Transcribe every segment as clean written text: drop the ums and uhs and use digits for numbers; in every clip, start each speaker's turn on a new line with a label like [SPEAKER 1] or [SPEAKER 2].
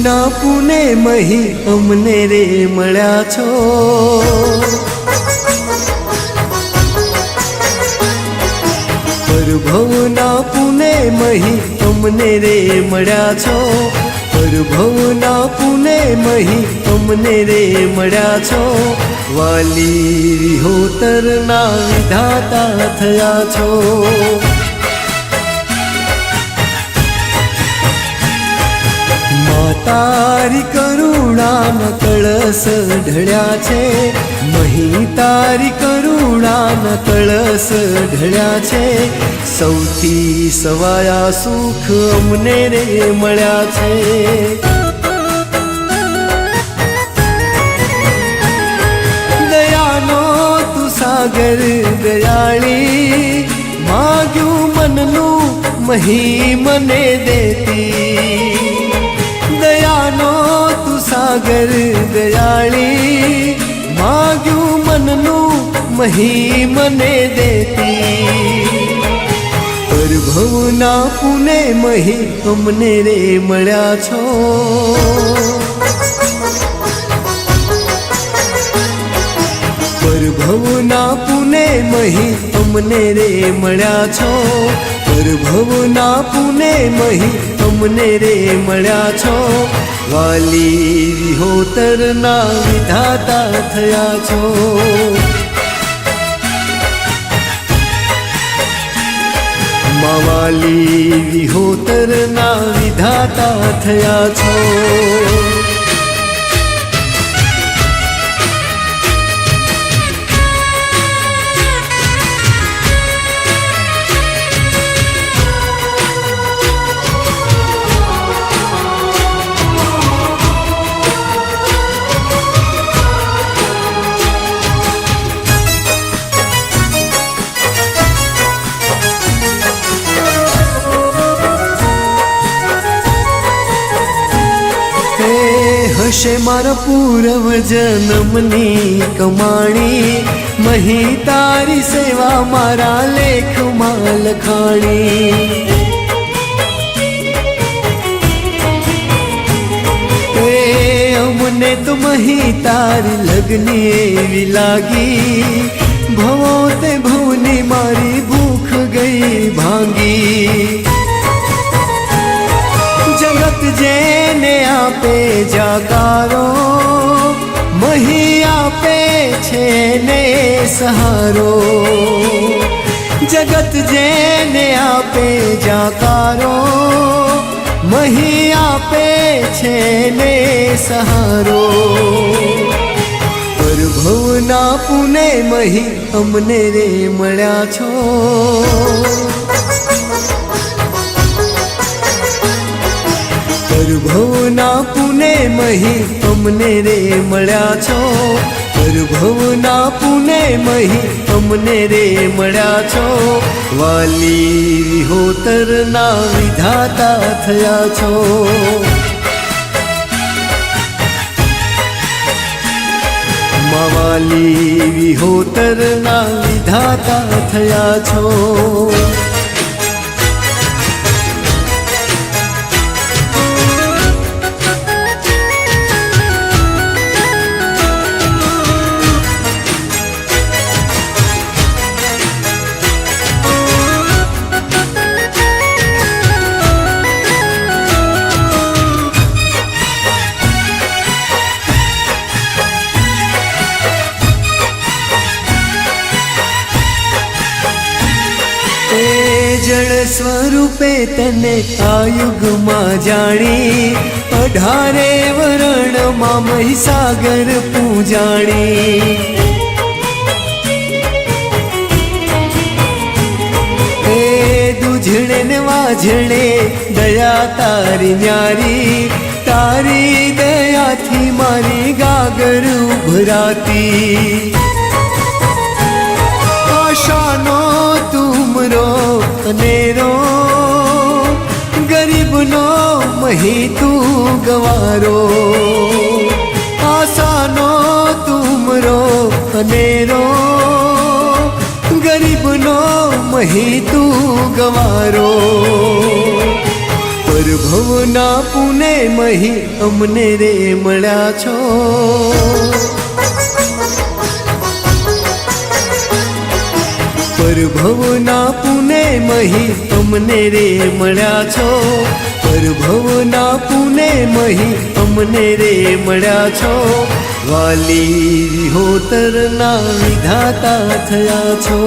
[SPEAKER 1] પ્રભુના પુને મહી અમને રે મળ્યા છો, પ્રભુના પુને મહી અમને રે મળ્યા છો, પ્રભુના પુને મહી અમને રે મળ્યા છો, વાલી વિહોતરના વિધાતા થયા છો। તારી કરુણાના કળશ ઢળ્યા છે, મહી તારી કરુણાના કળશ ઢળ્યા છે, સૌથી સવાયા સુખ અમને રે મળ્યા છે। દયાનો તું સાગર દયાળી, માગ્યું મનનું મહી મને દેતી। દયાનો તું સાગર દયાળી, માગ્યું મનનું મહી મને દેતી। પ્રભુના પુને મહી અમને રે મળ્યા છો, પ્રભુના પુને મહી અમને રે મળ્યા છો, પ્રભુના પુને મહી અમને રે મળ્યા છો, વાલી વિહોતરના વિધાતા થયા છો। વાલી વિહોતરના વિધાતા થયા છો। હશે મારા પૂર્વ જન્મની કમાણી, મહી તારી સેવા મારા લેખમાં લખાણી। અમને તો મહી તારી લગની એવી લાગી, ભવો તે ભવની મારી ભૂખ ગઈ ભાંગી। જગત જેને આપે જાકારો, મહી આપે છે ને સહારો। જગત જેને આપે જાકારો, મહી આપે છે ને સહારો। પ્રભુના પુને મહી અમને રે મળ્યા છો, પ્રભુના પુને મહી અમને રે મળ્યા છો, પ્રભુના પુને મહી અમને રે મળ્યા છો, વાલી વિહોતરના વિધાતા થયા છો। વાલી વિહોતરના વિધાતા થયા છો। જળ સ્વરૂપે તને આ યુગમાં જાણી 18 વરણમાં મહીસાગર પૂજાણી એ દુજણે ને વાજણે દયા તારી ન્યારી તારી દયાથી મારી ગાગર ઉભરાતી આશાનો તુમરો અનેરો ગરીબનો મહી તું ગવારો આશાનો તુમરો અનેરો ગરીબનો મહી તું ગવારો પરભવના પુને મહી અમને રે મળ્યા છો પરભવના પુને મહી અમને રે મળ્યા છો પરભવના પુને મહી અમને રે મળ્યા છો વાલી વિહોતરના વિધાતા થયા છો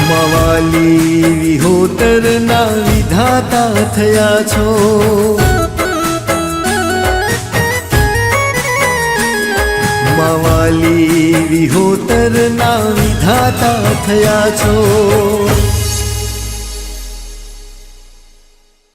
[SPEAKER 1] વાલી વિહોતરના વિધાતા થયા છો વાલી વિહોતરના વિધાતા થયા છો